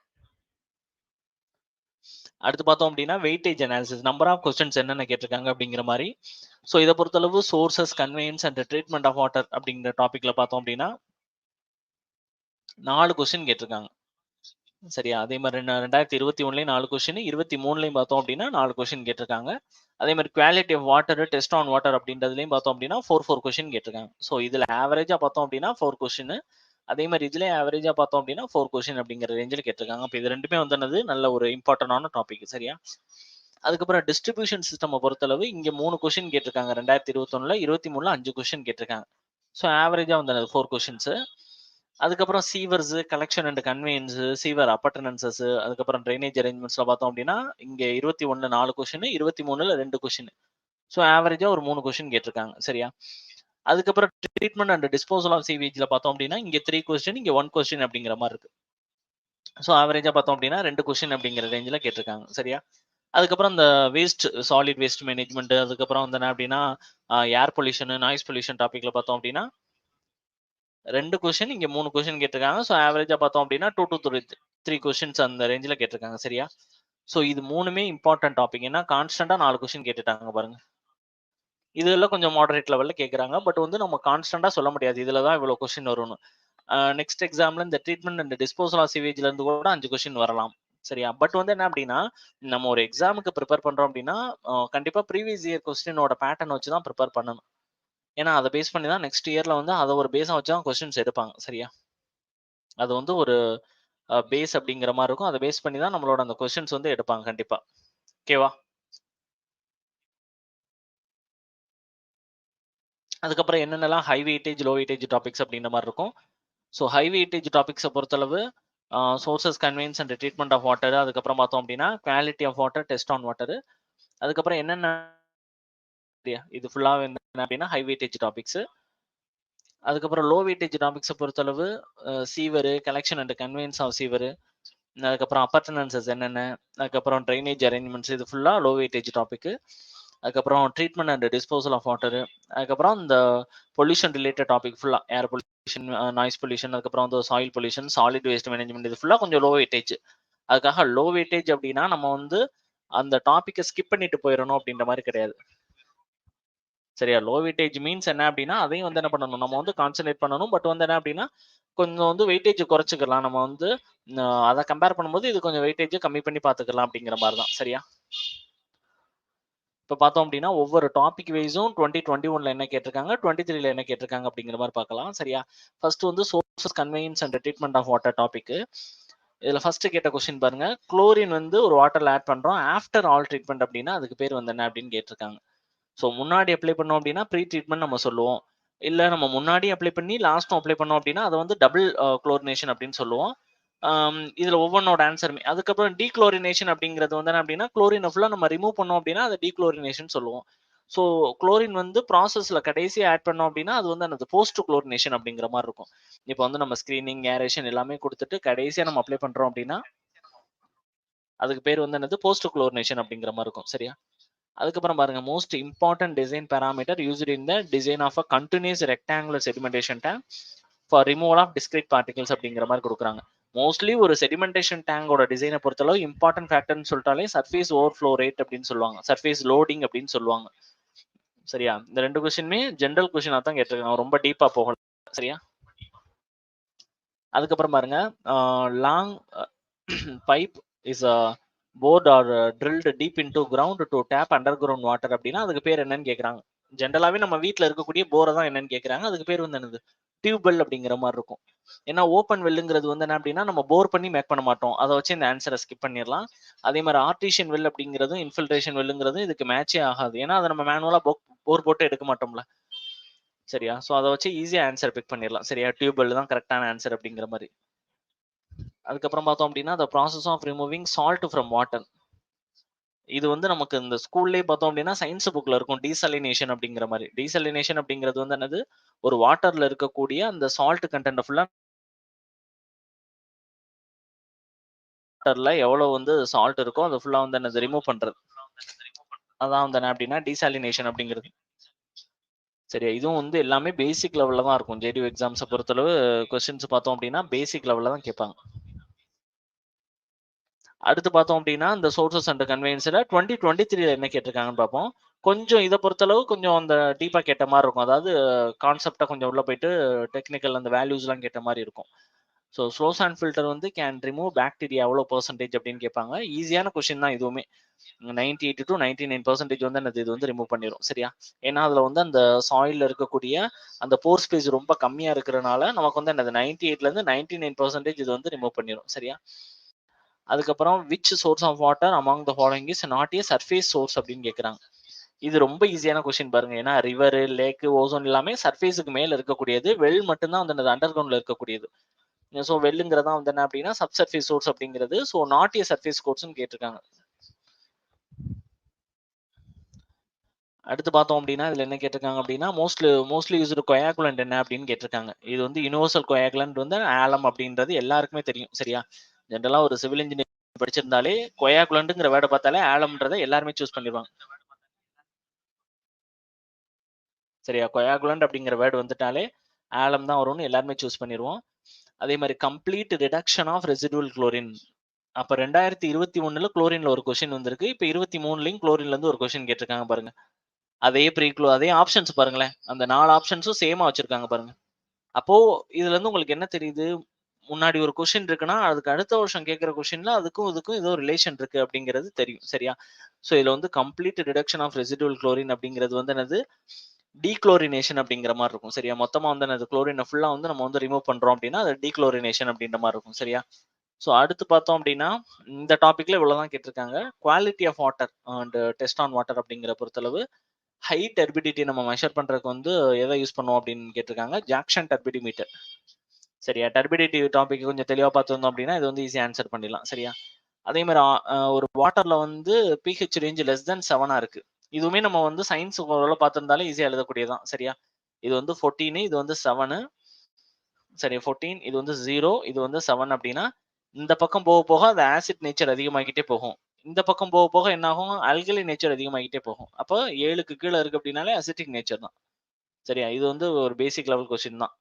அடுத்து பார்த்தோம் அப்டின்னா, weightage analysis. Number of questions என்னென்ன கேட்டிருக்காங்க அப்டிங்கிற மாரி. ஸோ இத பொறுத்தளவு sources, conveyance and treatment of water அப்டிங்கிற டாபிக்ல பார்த்தோம் அப்டின்னா 4 கொஸ்டின் கேட்டிருக்காங்க. சரியா? அதே மாரி 2021லயும் 4 கொஸ்டின், 23லயும் பார்த்தோம் அப்டின்னா 4 கொஸ்டின் கேட்டிருக்காங்க. அதே மாரி quality of water, test on water அப்டின்றதுலயும் பார்த்தோம் அப்டின்னா 4 கொஸ்டின் கேட்டிருக்காங்க. ஸோ இதுல ஆவரேஜா பார்த்தோம் அப்டின்னா 4 கொஸ்டின். அதே மாரி இதுலயும் ஆவரேஜா பார்த்தோம் அப்டின்னா 4 கொஸ்டின் அப்டிங்கிற ரேஞ்சில கேட்டிருக்காங்க. அப்ப இது 2மே வந்து என்னது நல்ல ஒரு இம்பார்ட்டன்டான டாபிக். சரியா? அதுக்கப்புறம் டிஸ்ட்ரிபியூஷன் சிஸ்டம பொறுத்தளவு இங்க 3 கொஸ்டின் கேட்டிருக்காங்க. 2021ல, 23ல 5 கொஸ்டின் கேட்டிருக்காங்க. ஸோ ஆவரேஜா வந்து 4 கொஸ்டின்ஸ். அதுக்கப்புறம் சீவர்ஸ், கலெக்ஷன் அண்ட் கன்வேயன்ஸ், சீவர் அப்பர்டனன்சஸ், அதுக்கப்புறம் ட்ரைனேஜ் அரேஞ்ச்மெண்ட்ஸ்ல பார்த்தோம் அப்டின்னா, இங்க 21 4 கொஸ்டின், 23ல 2 கொஸ்டின். ஸோ ஆவரேஜா ஒரு 3 கொஸ்டின் கேட்டிருக்காங்க. சரியா? அதுக்கப்புறம் ட்ரீட்மெண்ட் அண்ட் டிஸ்போசல் ஆஃப் சீவேஜ்ல பார்த்தோம் அப்டின்னா, இங்க 3 கொஸ்டின், இங்க 1 கொஸ்டின் அப்டிங்கிற மாரி இருக்கு. ஸோ ஆவரேஜா பார்த்தோம் அப்டின்னா 2 கொஸ்டின் அப்டிங்கிற ரேஞ்சில கேட்டிருக்காங்க. சரியா? அதுக்கப்புறம் இந்த வேஸ்ட், சாலிட் வேஸ்ட் மேனேஜ்மெண்ட், அதுக்கப்புறம் வந்து என்ன அப்டின்னா, ஏர் பொல்யூஷன், நாய்ஸ் பொல்யூஷன் டாபிக்ல பார்த்தோம் அப்டின்னா 2 கொஸ்டின், இங்க 3 கொஸ்டின் கேட்டிருக்காங்க. ஸோ ஆவரேஜா பார்த்தோம் அப்டின்னா 2 டூ 3 கொஸ்டின்ஸ் அந்த ரேஞ்சில கேட்டிருக்காங்க. சரியா? ஸோ இது 3மே இம்பார்ட்டன்ட் டாபிக். ஏன்னா கான்ஸ்டன்ட்டா 4 கொஸ்டின் கேட்டுட்டாங்க பாருங்க. இதெல்லாம் கொஞ்சம் மாடரேட் லெவல்ல கேட்கறாங்க. பட் வந்து நம்ம கான்ஸ்டன்ட்டா சொல்ல முடியாது. இதுல தான் இவ்வளோ கொஸ்டின் வரும்னு. நெக்ஸ்ட் எக்ஸாம்ல இந்த ட்ரீட்மெண்ட் அண்ட் டிஸ்போசல் ஆஃப் சிவேஜ்ல இருந்து கூட 5 கொஸ்டின் வரலாம். சரியா? பட் வந்து என்ன அப்டின்னா, நம்ம ஒரு எக்ஸாமுக்கு பிரிப்பேர் பண்றோம் அப்டின்னா, கண்டிப்பா ப்ரீவியஸ் இயர் கொஸ்டினோட பேட்டர்ன் வச்சு தான் பிரிப்பேர் பண்ணணும். ஏன்னா அத பேஸ் பண்ணி தான் நெக்ஸ்ட் இயர்ல வந்து அத ஒரு பேஸா வச்சு தான் கொஸ்டின்ஸ் எடுப்பாங்க. சரியா? அது வந்து ஒரு பேஸ் அப்டிங்கிற மாரி இருக்கும். அத பேஸ் பண்ணி தான் நம்மளோட அந்த கொஸ்டின்ஸ் வந்து எடுப்பாங்க கண்டிப்பா. ஓகேவா? அதுக்கப்புறம் என்னென்னலாம் high weightage, low weightage topics அப்டின்ற மாரி இருக்கும். ஸோ ஹை வெயிட்டேஜ் டாபிக்ஸ பொறுத்தளவு sources, conveyance and treatment of water. அதுக்கப்புறம் பார்த்தோம் அப்டின்னா, quality of water, test on water. அதுக்கப்புறம் என்னென்ன இது ஃபுல்லா என்ன அப்டின்னா ஹை வெயிட்டேஜ் டாபிக்ஸ். அதுக்கப்புறம் லோ வெயிட்டேஜ் டாபிக்ஸ பொறுத்தளவு sewer, collection and conveyance of sewer. அதுக்கப்புறம் அப்பர்டனன்சஸ் என்னென்ன, அதுக்கப்புறம் ட்ரைனேஜ் அரேஞ்ச்மெண்ட்ஸ் இது ஃபுல்லா லோ வெயிட்டேஜ் டாபிக். அதுக்கப்புறம் treatment and disposal of water. அதுக்கப்புறம் இந்த பொல்யூஷன் ரிலேட்டட் டாபிக் ஃபுல்லா ஏர் பொல்யூஷன், நாய்ஸ் பொல்யூஷன், அதுக்கப்புறம் வந்து soil pollution, solid waste management இது ஃபுல்லா கொஞ்சம் லோ வெயிட்டேஜ். அதுக்காக லோ வெயிட்டேஜ் அப்டின்னா நம்ம வந்து அந்த டாபிக்க ஸ்கிப் பண்ணிட்டு போயிறணும் அப்டின்ற மாரி கிடையாது. சரியா? லோ வெயிட்டேஜ் மீன்ஸ் என்ன அப்டின்னா, அதையும் வந்து என்ன பண்ணணும், நம்ம வந்து கான்சன்ட்ரேட் பண்ணணும். பட் வந்து என்ன அப்டின்னா, கொஞ்சம் வந்து வெயிட்டேஜ் குறைச்சுக்கலாம். நம்ம வந்து அத கம்பேர் பண்ணும்போது இது கொஞ்சம் வெயிட்டேஜ் கம்மி பண்ணி பார்த்துக்கலாம் அப்டிங்கிற மாரி தான். சரியா? இப்ப பார்த்தோம் அப்டின்னா, ஒவ்வொரு டாபிக் வைஸும் 2021ல என்ன கேட்டிருக்காங்க, 23ல என்ன கேட்டிருக்காங்க அப்டிங்கிற மாரி பார்க்கலாம். சரியா? ஃபர்ஸ்ட் வந்து sources, conveyance and treatment of water topic. இதுல ஃபர்ஸ்ட் கேட்ட கொஸ்டின் பாருங்க. குளோரின் வந்து ஒரு வாட்டர்ல ஆட் பண்றோம். ஆஃப்டர் ஆல் ட்ரீட்மெண்ட் அப்டின்னா அதுக்கு பேர் வந்து என்ன அப்டின்னு கேட்டிருக்காங்க. ஸோ முன்னாடி அப்ளை பண்ணோம் அப்டின்னா ப்ரீ ட்ரீட்மெண்ட் நம்ம சொல்லுவோம். இல்ல நம்ம முன்னாடி அப்ளை பண்ணி லாஸ்ட்டும் அப்ளை பண்ணோம் அப்டின்னா அத வந்து டபுள் குளோரினேஷன் அப்டின்னு சொல்லுவோம். இதுல ஒவ்வொன்னோட ஆன்சருமே. அதுக்கப்புறம் டீக்ளோரினேஷன் அப்டிங்கிறது வந்து என்ன அப்டின்னா, குளோரின ஃபுல்லா நம்ம ரிமூவ் பண்ணோம் அப்டின்னா அத டீக்ளோரினேஷன் சொல்லுவோம். ஸோ குளோரின் வந்து ப்ராசஸ்ல கடைசியா ஆட் பண்ணோம் அப்டின்னா, அது வந்து என்னது போஸ்ட் குளோரினேஷன் அப்டிங்கிற மாரி இருக்கும். இப்ப வந்து நம்ம ஸ்கிரீனிங், ஏரேஷன் எல்லாமே குடுத்துட்டு கடைசியா நம்ம அப்ளை பண்றோம் அப்டின்னா, அதுக்கு பேர் வந்து என்னது போஸ்ட் குளோரினேஷன் அப்டிங்கிற மாரி இருக்கும். சரியா? அதுக்கப்புறம் பாருங்க most important design parameter used in the design of a continuous rectangular sedimentation tank for removal of discrete particles அப்படிங்கிற மாதிரி கொடுக்குறாங்க. மோஸ்ட்லி ஒரு செடிமெண்டேஷன் டேங்கோட டிசைனை பொறுத்தளவு இம்பார்ட்டன்ட் ஃபேக்டர்னு சொல்லிட்டாலே சர்ஃபேஸ் ஓவர்ஃப்ளோ ரேட் அப்படின்னு சொல்லுவாங்க. சர்ஃபேஸ் லோடிங் அப்படின்னு சொல்லுவாங்க. சரியா? இந்த 2 கொஸ்டினுமே ஜெனரல் கொஸ்டினா தான் கேட்டிருக்காங்க. ரொம்ப டீப்பா போகல. சரியா? அதுக்கப்புறம் பாருங்க, long pipe is bored or drilled deep into ground to tap underground water அப்படின்னா அதுக்கு பேர் என்னன்னு கேட்குறாங்க. ஜென்ரலாவே நம்ம வீட்டில் இருக்கக்கூடிய போரை தான் என்னன்னு கேட்குறாங்க. அதுக்கு பேர் வந்து என்னது, டியூப்வெல் அப்படிங்கிற மாதிரி இருக்கும். ஏன்னா ஓப்பன் வெல்லுங்கிறது வந்து என்ன அப்படின்னா நம்ம போர் பண்ணி மேக் பண்ண மாட்டோம். அதை வச்சு இந்த ஆன்சரை ஸ்கிப் பண்ணிடலாம். அதே மாதிரி ஆர்டிஷியன் வெல் அப்படிங்கிறதும் இன்ஃபில்ட்ரேஷன் வெல்லுங்கிறதும் இதுக்கு மேட்சே ஆகாது. ஏன்னா அதை நம்ம மேனுவலா போர் போட்டு எடுக்க மாட்டோம்ல. சரியா? ஸோ அதை வச்சு ஈஸியாக ஆன்சர் பிக் பண்ணிடலாம். சரியா? டியூப்வெல் தான் கரெக்டான ஆன்சர் அப்படிங்கிற மாதிரி. அதுக்கப்புறம் பார்த்தோம் அப்படின்னா the process of removing salt from water. இது வந்து நமக்கு இந்த ஸ்கூல்லேயே பார்த்தோம் அப்படின்னா சயின்ஸ் புக்ல இருக்கும் டீசலினேஷன் அப்படிங்கிற மாதிரி. டீசலினேஷன் அப்படிங்கிறது வந்து என்னது, ஒரு வாட்டர்ல இருக்கக்கூடிய அந்த சால்ட் கண்டென்ட் ஃபுல்லா வாட்டர்ல எவ்வளவு வந்து சால்ட் இருக்கோ அதை ஃபுல்லா வந்து என்னது ரிமூவ் பண்றது. அதான் வந்து என்ன அப்படின்னா டீசாலினேஷன் அப்படிங்கிறது. சரியா? இதுவும் வந்து எல்லாமே பேசிக் லெவல்ல தான் இருக்கும். ஜேடியூ எக்ஸாம்ஸை பொறுத்தளவு கொஸ்டின்ஸ் பார்த்தோம் அப்படின்னா பேசிக் லெவல்ல தான் கேட்பாங்க. அடுத்து பார்த்தோம் அப்படின்னா இந்த சோர்சஸ் அண்ட் கன்வெயன்ஸ்ல 2023 என்ன கேட்டிருக்காங்கன்னு பார்ப்போம். கொஞ்சம் இதை பொறுத்தளவு கொஞ்சம் அந்த டீப்பா கேட்ட மாதிரி இருக்கும். அதாவது கான்செப்டா கொஞ்சம் உள்ள போயிட்டு டெக்னிக்கல் அந்த வேல்யூஸ்லாம் கேட்ட மாதிரி இருக்கும். ஸோ ஸ்லோஸ் அண்ட் ஃபில்டர் வந்து கேன் ரிமூவ் பாக்டீரியா எவ்வளோ பர்சன்டேஜ் அப்படின்னு கேட்பாங்க. ஈஸியான கொஸ்டின் தான் இதுவுமே. 98 to 99% வந்து என்னது இது வந்து ரிமூவ் பண்ணிடும். சரியா? ஏன்னா அதுல வந்து அந்த சாயில்ல இருக்கக்கூடிய அந்த போர் ஸ்பேஸ் ரொம்ப கம்மியா இருக்கிறனால நமக்கு வந்து என்னது 98ல இருந்து 99% இது வந்து ரிமூவ் பண்ணிடும். சரியா? அதுக்கப்புறம் which source of water among the following is not a surface source அப்படின்னு கேட்குறாங்க. இது ரொம்ப ஈஸியான கொஸ்டின் பாருங்க. ஏன்னா ரிவர், லேக், ஓசோன் எல்லாமே சர்ஃபேஸுக்கு மேல இருக்கக்கூடியது. வெல் மட்டும்தான் வந்து அண்டர் கிரவுண்ட்ல இருக்கக்கூடியது. ஸோ வெல்லுங்கிறதா வந்து என்ன அப்படின்னா சப் சர்ஃபேஸ் சோர்ஸ் அப்படிங்கிறது. ஸோ நாட் ஏ சர்ஃபேஸ் கோர்ஸ்னு கேட்டிருக்காங்க. அடுத்து பார்த்தோம் அப்படின்னா இதுல என்ன கேட்டிருக்காங்க அப்படின்னா மோஸ்ட்லி யூஸ்டு கொயாகுலண்ட் என்ன அப்படின்னு கேட்டிருக்காங்க. இது வந்து யுனிவர்சல் கொயாகுலண்ட் வந்து ஆலம் அப்படின்றது எல்லாருக்குமே தெரியும். சரியா? ஜென்ரலா ஒரு சிவில் இன்ஜினியர் படிச்சிருந்தாலே கொயாகுலண்ட்ங்கிற வேர்டை பார்த்தாலே ஆலம்ன்றதை எல்லாருமே சூஸ் பண்ணிடுவாங்க. சரியா? கொயாகுலண்ட் அப்படிங்கிற வேர்டு வந்துட்டாலே ஆலம் தான் வரும்னு எல்லாருமே சூஸ் பண்ணிடுவோம். அதே மாதிரி complete reduction of residual chlorine. அப்ப 2021 குளோரின்ல ஒரு கொஸ்டின் வந்திருக்கு. இப்ப 23லயும் குளோரின்ல இருந்து ஒரு கொஸ்டின் கேட்டிருக்காங்க பாருங்க. அதே ஆப்ஷன்ஸ் பாருங்களேன். அந்த 4 ஆப்ஷன்ஸும் சேமா வச்சிருக்காங்க பாருங்க. அப்போ இதுல இருந்து உங்களுக்கு என்ன தெரியுது? முன்னாடி ஒரு கொஸ்டின் இருக்குன்னா, அதுக்கு அடுத்த வருஷம் கேட்கிற கொஸ்டின்ல அதுக்கும் இதுக்கும் ஏதோ ரிலேஷன் இருக்கு அப்படிங்கிறது தெரியும். சரியா? ஸோ இதுல வந்து complete reduction of residual chlorine அப்படிங்கிறது வந்து என்னது, டீக்ளோரினேஷன் அப்படிங்கிற மாதிரி இருக்கும். சரியா? மொத்தமா வந்து என்னது குளோரினை ஃபுல்லா வந்து நம்ம வந்து ரிமூவ் பண்றோம் அப்படின்னா அது டீக்ளோரினேஷன் அப்படின்ற மாதிரி இருக்கும். சரியா? ஸோ அடுத்து பார்த்தோம் அப்படின்னா இந்த டாபிக்ல இவ்வளவுதான் கேட்டிருக்காங்க. Quality of water and test on water அப்படிங்கிற பொறுத்தளவு ஹை டர்பிடிட்டி நம்ம மெஷர் பண்றதுக்கு வந்து எதை யூஸ் பண்ணுவோம் அப்படின்னு கேட்டிருக்காங்க. Jackson turbidity meter. சரியா? டர்பிடிட்டி டாபிக் கொஞ்சம் தெளிவா பார்த்துருந்தோம் அப்படின்னா இது வந்து ஈஸியா ஆன்சர் பண்ணிடலாம். சரியா? அதே மாதிரி ஒரு வாட்டர்ல வந்து பிஹெச் ரேஞ்ச் லெஸ் தென் 7 இருக்கு. இதுவுமே நம்ம வந்து சயின்ஸ் ஓரளவு பார்த்திருந்தாலே ஈஸியா எழுதக்கூடியதான். சரியா? இது வந்து 14, இது வந்து 7. சரி 14, இது வந்து 0, இது வந்து 7 அப்படின்னா இந்த பக்கம் போக போக அது ஆசிட் நேச்சர் அதிகமாகிட்டே போகும். இந்த பக்கம் போக போக என்ன ஆகும்? ஆல்கலி நேச்சர் அதிகமாகிட்டே போகும். அப்போ 7க்கு கீழே இருக்கு அப்படின்னாலே அசிட்டிக் நேச்சர் தான். சரியா? இது வந்து ஒரு பேசிக் லெவல் கொஸ்டின் தான்.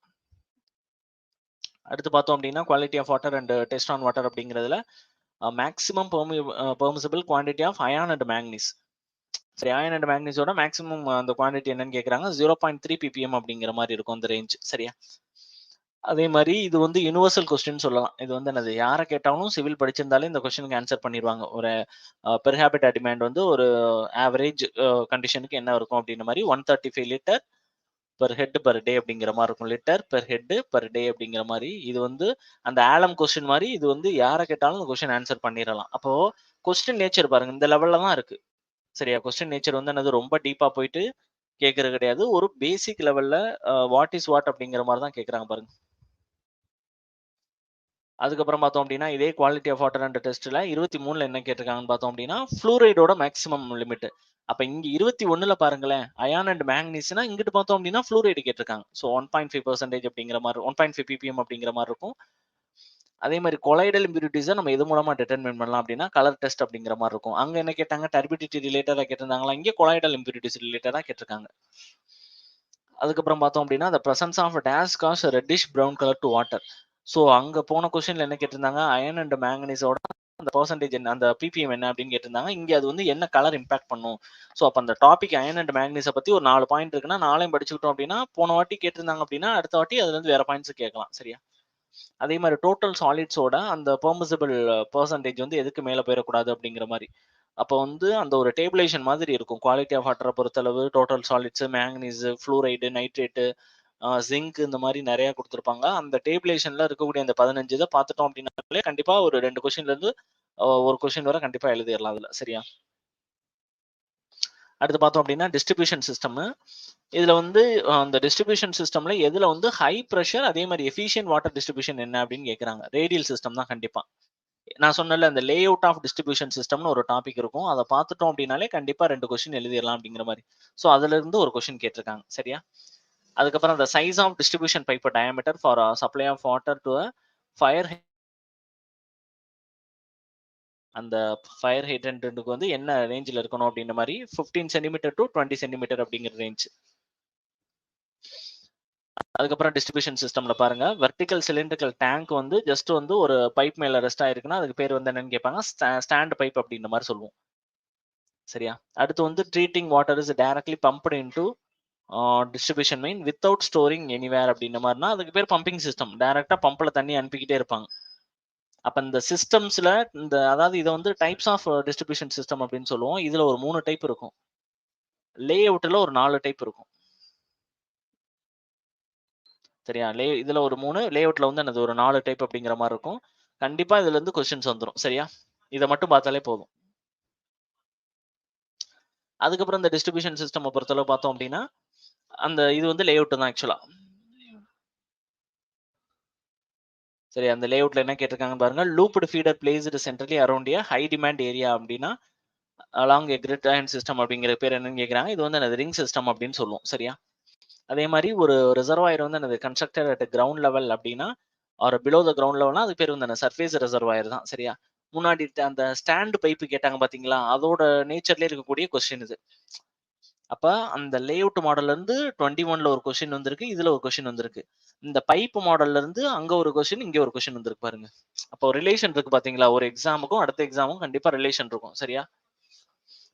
அடுத்து பார்த்தோம் அப்படின்னா quality of water and test on water அப்படிங்கிறதுல maximum permissible quantity of iron and manganese. சரி, அயன் அண்ட் மேக்னீஸோட மேக்ஸிமம் அந்த குவான்டிட்டி என்னன்னு கேட்குறாங்க. 0.3 ppm அப்படிங்கிற மாதிரி இருக்கும் அந்த ரேஞ்ச். சரியா? அதே மாதிரி இது வந்து யுனிவர்சல் கொஸ்டின் சொல்லலாம். இது வந்து என்னது, யாரை கேட்டாலும் சிவில் படிச்சிருந்தாலே இந்த கொஸ்டினுக்கு ஆன்சர் பண்ணிடுவாங்க. ஒரு பெர் ஹேபிட்டா டிமாண்ட் வந்து ஒரு ஆவரேஜ் கண்டிஷனுக்கு என்ன இருக்கும் அப்படின்ற மாதிரி 135 litre per head per day அப்படிங்கிற மாதிரி இருக்கும். Litre per head per day அப்படிங்கிற மாதிரி. இது வந்து அந்த ஆலம் கொஸ்டின் மாதிரி. இது வந்து யாரை கேட்டாலும் இந்த கொஸ்டின் ஆன்சர் பண்ணிடலாம். அப்போ கொஸ்டின் நேச்சர் பாருங்க இந்த லெவல்ல தான் இருக்கு. சரியா? கொஸ்டின் நேச்சர் வந்து என்னது ரொம்ப டீப்பா போயிட்டு கேட்கறது கிடையாது. ஒரு பேசிக் லெவல்ல வாட் இஸ் வாட் அப்படிங்கிற மாதிரி தான் கேட்கறாங்க பாருங்க. அதுக்கப்புறம் பார்த்தோம் அப்படின்னா இதே குவாலிட்டி ஆஃப் வாட்டர் அண்ட் டெஸ்ட்ல 23ல என்ன கேட்டிருக்காங்கன்னு பார்த்தோம் அப்படின்னா ஃப்ளூரைடோட மேக்ஸிமம் லிமிட். அப்ப இங்க 21ல பாருங்களேன், அயான் அண்ட் மேக்னீஸ்னா இங்கிட்டு பார்த்தோம் அப்படின்னா ஃப்ளூரைடு கேட்டிருக்காங்க. ஸோ 1.5% அப்படிங்கிற மாதிரி 1.5 ppm அப்படிங்கிற மாதிரி இருக்கும். அதே மாதிரி கொலைடல் இம்பியூரிட்டிஸை நம்ம எது மூலமா டிட்டர்மின் பண்ணலாம் அப்படின்னா கலர் டெஸ்ட் அப்படிங்கிற மாதிரி இருக்கும். அங்க என்ன கேட்டாங்க, டர்பிடிட்டி ரிலேட்டடா கேட்டிருந்தாங்களா, இங்கே கொலைடல் இம்பியூரிட்டிஸ் ரிலேட்டடா கேட்டிருக்காங்க. அதுக்கப்புறம் பார்த்தோம் அப்படின்னா the presence of dash cause reddish brown color to water. So அங்க போன கொஸ்டின்ல என்ன கேட்டிருந்தாங்க, அயன் அண்ட் மேங்கனீஸோட அந்த பெர்சன்டேஜ் என்ன, அந்த பிபிஎம் என்ன அப்படின்னு கேட்டிருந்தாங்க. இங்க அது வந்து என்ன கலர் இம்பாக்ட் பண்ணும். ஸோ அப்ப அந்த டாபிக் அயர்ன் அண்ட் மேக்னீஸ பத்தி ஒரு 4 பாயிண்ட் இருக்குன்னா 4யும் படிச்சுக்கிட்டோம் அப்படின்னா, போன வாட்டி கேட்டிருந்தாங்க அப்படின்னா, அடுத்த வாட்டி அதுல இருந்து வேற பாயிண்ட்ஸ் கேட்கலாம். சரியா? அதே மாரி டோட்டல் சாலிட்ஸோட அந்த பெர்மிசிபிள் பெர்சன்டேஜ் வந்து எதுக்கு மேல போயிறக்கூடாது அப்படிங்கிற மாரி. அப்போ வந்து அந்த ஒரு டேபிளேஷன் மாதிரி இருக்கும். குவாலிட்டி ஆஃப் வாட்டர பொறுத்தளவு total solids, manganese, fluoride, nitrate, zinc இந்த மாரி நெறைய குடுத்திருப்பாங்க. அந்த டேபிளேஷன்ல இருக்கக்கூடிய அந்த 15 இத பார்த்துட்டோம் அப்படின்னாலே கண்டிப்பா ஒரு 2 கொஸ்டின்ல இருந்து 1 கொஸ்டின் வரை கண்டிப்பா எழுதிறலாம் அதுல. சரியா? அடுத்து பார்த்தோம் அப்படின்னா டிஸ்ட்ரிபியூஷன் சிஸ்டமு. இதுல வந்து அந்த டிஸ்ட்ரிபியூஷன் சிஸ்டம்ல எதுல வந்து ஹை பிரஷர் அதே மாரி எஃபிஷியன்ட் வாட்டர் டிஸ்ட்ரிபியூஷன் என்ன அப்படின்னு கேட்கறாங்க. ரேடியல் சிஸ்டம் தான் கண்டிப்பா. நான் சொன்னேன்ல அந்த லே அவுட் ஆஃப் டிஸ்ட்ரிபியூஷன் சிஸ்டம்னு ஒரு டாபிக் இருக்கும். அத பார்த்துட்டோம் அப்படின்னாலே கண்டிப்பா 2 கொஸ்டின் எழுதிறலாம் அப்படிங்கிற மாரி. ஸோ அதுல இருந்து ஒரு கொஸ்டின் கேட்டிருக்காங்க. சரியா? அதுக்கப்புறம் அந்த size of distribution pipe diameter for supply of water to a fire அந்த ஃபயர் ஹைட்ரன்ட்க்கு வந்து என்ன ரேஞ்சில இருக்கணும் அப்படின்ற மாரி 15 சென்டிமீட்டர் டூ 20 சென்டிமீட்டர் அப்படிங்கிற ரேஞ்ச். அதுக்கப்புறம் டிஸ்ட்ரிபியூஷன் சிஸ்டம்ல பாருங்க வெர்டிகல் சிலிண்ட்ரிக்கல் டேங்க் வந்து ஜஸ்ட் வந்து ஒரு பைப் மேல ரெஸ்ட் ஆயிருக்குன்னா அதுக்கு பேர் வந்து என்னன்னு கேட்பாங்க ஸ்டாண்ட் பைப் அப்படின்ற மாதிரி சொல்லுவோம். சரியா? அடுத்து வந்து treating water is directly pumped into distribution main without storing anywhere அப்படின்ற மாதிரினா அதுக்கு பேர் பம்பிங் சிஸ்டம். டைரக்டா பம்ப்ல தண்ணி அனுப்பிக்கிட்டே இருப்பாங்க. அப்ப இந்த சிஸ்டம்ஸ்ல இந்த அதாவது இதை வந்து டைப்ஸ் ஆஃப் டிஸ்ட்ரிபியூஷன் சிஸ்டம் அப்படின்னு சொல்லுவோம். இதுல ஒரு 3 டைப் இருக்கும். லே அவுட்ல ஒரு 4 டைப் இருக்கும். சரியா? இதுல ஒரு 3 லே அவுட்ல வந்து என்னது ஒரு 4 டைப் அப்படிங்கிற மாதிரி இருக்கும். கண்டிப்பா இதுல இருந்து கொஸ்டின்ஸ் வந்துரும். சரியா? இதை மட்டும் பார்த்தாலே போதும். அதுக்கப்புறம் இந்த டிஸ்ட்ரிபியூஷன் சிஸ்டம் பொறுத்தளவு பார்த்தோம் அப்படின்னா அந்த இது வந்து லே அவுட் தான் ஆக்சுவலா. சரி, அந்த லே அவுட்ல என்ன கேட்டிருக்காங்கன்னு பாருங்க. Looped feeder placed centrally around எ ஹை டிமாண்ட் ஏரியா அப்படின்னா அலாங் எ கிரிட் அயன் சிஸ்டம் அப்படிங்கிற பேர் என்னன்னு கேட்கறாங்க. இது வந்து என்னது ரிங் சிஸ்டம் அப்படின்னு சொல்லுவோம். சரியா? அதே மாதிரி ஒரு ரிசர்வாயர் வந்து என்னது கன்ஸ்ட்ரக்டட் அட் கிரவுண்ட் லெவல் அப்படின்னா ஆர் பிலோ த கிரவுண்ட் லெவல்னா அது பேர் வந்து என்ன சர்ஃபேஸ் ரிசர்வாயர் தான். சரியா? முன்னாடி அந்த ஸ்டாண்ட் பைப் கேட்டாங்க பாத்தீங்களா, அதோட நேச்சர்ல இருக்கக்கூடிய கொஸ்டின் இது. அப்ப அந்த லே அவுட் மாடல்ல இருந்து 21ல ஒரு கொஸ்டின் வந்திருக்கு. இதுல ஒரு கொஸ்டின் வந்திருக்கு. இந்த பைப் மாடல்ல இருந்து அங்க ஒரு கொஸ்டின், இங்க ஒரு கொஸ்டின் வந்திருக்கு பாருங்க. அப்போ ரிலேஷன் இருக்கு பாத்தீங்களா? ஒரு எக்ஸாமுக்கும் அடுத்த எக்ஸாமுக்கும் கண்டிப்பா ரிலேஷன் இருக்கும். சரியா?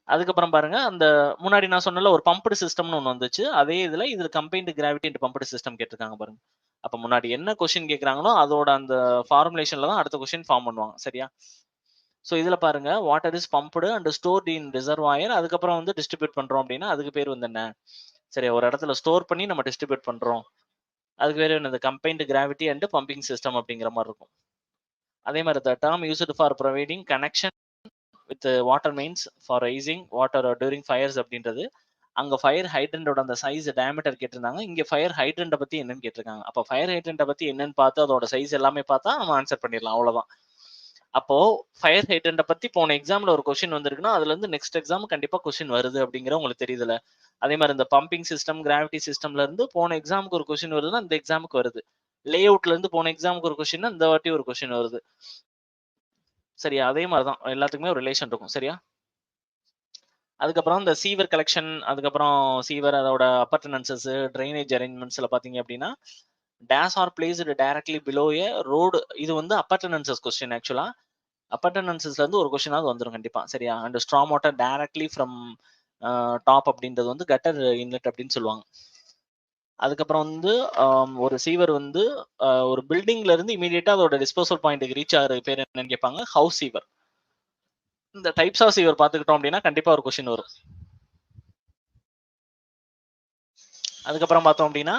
அதுக்கப்புறம் பாருங்க, அந்த முன்னாடி நான் சொன்னேன்ல ஒரு பம்ப்டு சிஸ்டம்னு ஒண்ணு வந்துச்சு. அதே இதுல combined gravity and pumped system கேட்டிருக்காங்க பாருங்க. அப்ப முன்னாடி என்ன கொஸ்டின் கேட்கறாங்களோ அதோட அந்த ஃபார்முலேஷன்ல தான் அடுத்த கொஸ்டின் ஃபார்ம் பண்ணுவாங்க. சரியா? ஸோ இதுல பாருங்க water is pumped and stored in reservoir. அதுக்கப்புறம் வந்து டிஸ்ட்ரிபியூட் பண்றோம் அப்படின்னா அதுக்கு பேர் வந்து என்ன? சரி, ஒரு இடத்துல ஸ்டோர் பண்ணி நம்ம டிஸ்ட்ரிபியூட் பண்றோம். அதுக்கு பேர் என்னது combined gravity and pumping system அப்படிங்கிற மாதிரி இருக்கும். அதே மாதிரி the term used for providing connection with water mains for raising water during fires அப்படின்றது அங்க ஃபயர் ஹைட்ரண்டோட அந்த சைஸ் டயமீட்டர் கேட்டிருந்தாங்க. இங்க ஃபயர் ஹைட்ரண்ட பத்தி என்னன்னு கேட்டிருக்காங்க. அப்ப ஃபயர் ஹைட்ரண்ட பத்தி என்னன்னு பார்த்து அதோட சைஸ் எல்லாமே பார்த்தா நம்ம ஆன்சர் பண்ணிடலாம். அவ்வளவுதான். அப்போ ஃபயர் ஹைட்ரண்ட பத்தி போன எக்ஸாம்ல ஒரு கொஸ்டின் வந்திருக்குன்னா அதுல இருந்து நெக்ஸ்ட் எக்ஸாம் கண்டிப்பா கொஸ்டின் வருது அப்படிங்கிற உங்களுக்கு தெரியுதுல. அதே மாதிரி இந்த பம்பிங் சிஸ்டம் கிராவிட்டி சிஸ்டம்ல இருந்து போன எக்ஸாமுக்கு ஒரு கொஸ்டின் வருதுன்னா இந்த எக்ஸாமுக்கு வருது. லே அவுட்ல இருந்து போன எக்ஸாமுக்கு ஒரு கொஸ்டின் இந்த வாட்டி ஒரு கொஸ்டின் வருது. சரியா? அதே மாதிரிதான் எல்லாத்துக்குமே ஒரு ரிலேஷன் இருக்கும். சரியா? அதுக்கப்புறம் இந்த சீவர் கலெக்ஷன், அதுக்கப்புறம் சீவர் அதோட அப்பர்டனன்சஸ், ட்ரைனேஜ் அரேஞ்ச்மெண்ட்ஸ்ல பாத்தீங்க அப்படின்னா days or placed directly below a road. இது வந்து அப்பர்டனன்சஸ் கொஸ்டின் ஆக்சுவலா. அப்பர்டனன்சஸ்ல இருந்து ஒரு கொஸ்டினாவது வந்துரும் கண்டிப்பா. சரியா? And strong water directly from top அப்படின்றது வந்து கட்டர் இன்லெட் அப்படின்னு சொல்லுவாங்க. அதுக்கப்புறம் வந்து ஒரு சீவர் வந்து ஒரு பில்டிங்ல இருந்து இமீடியட்டா அதோட டிஸ்போசல் பாயிண்ட்க்கு ரீச் ஆகுற பேர் என்னன்னு கேட்பாங்க. House sewer. இந்த டைப்ஸ் ஆஃப் சீவர் பாத்துக்கிட்டோம் அப்படின்னா கண்டிப்பா ஒரு கொஸ்டின் வரும். அதுக்கப்புறம் பார்த்தோம் அப்படின்னா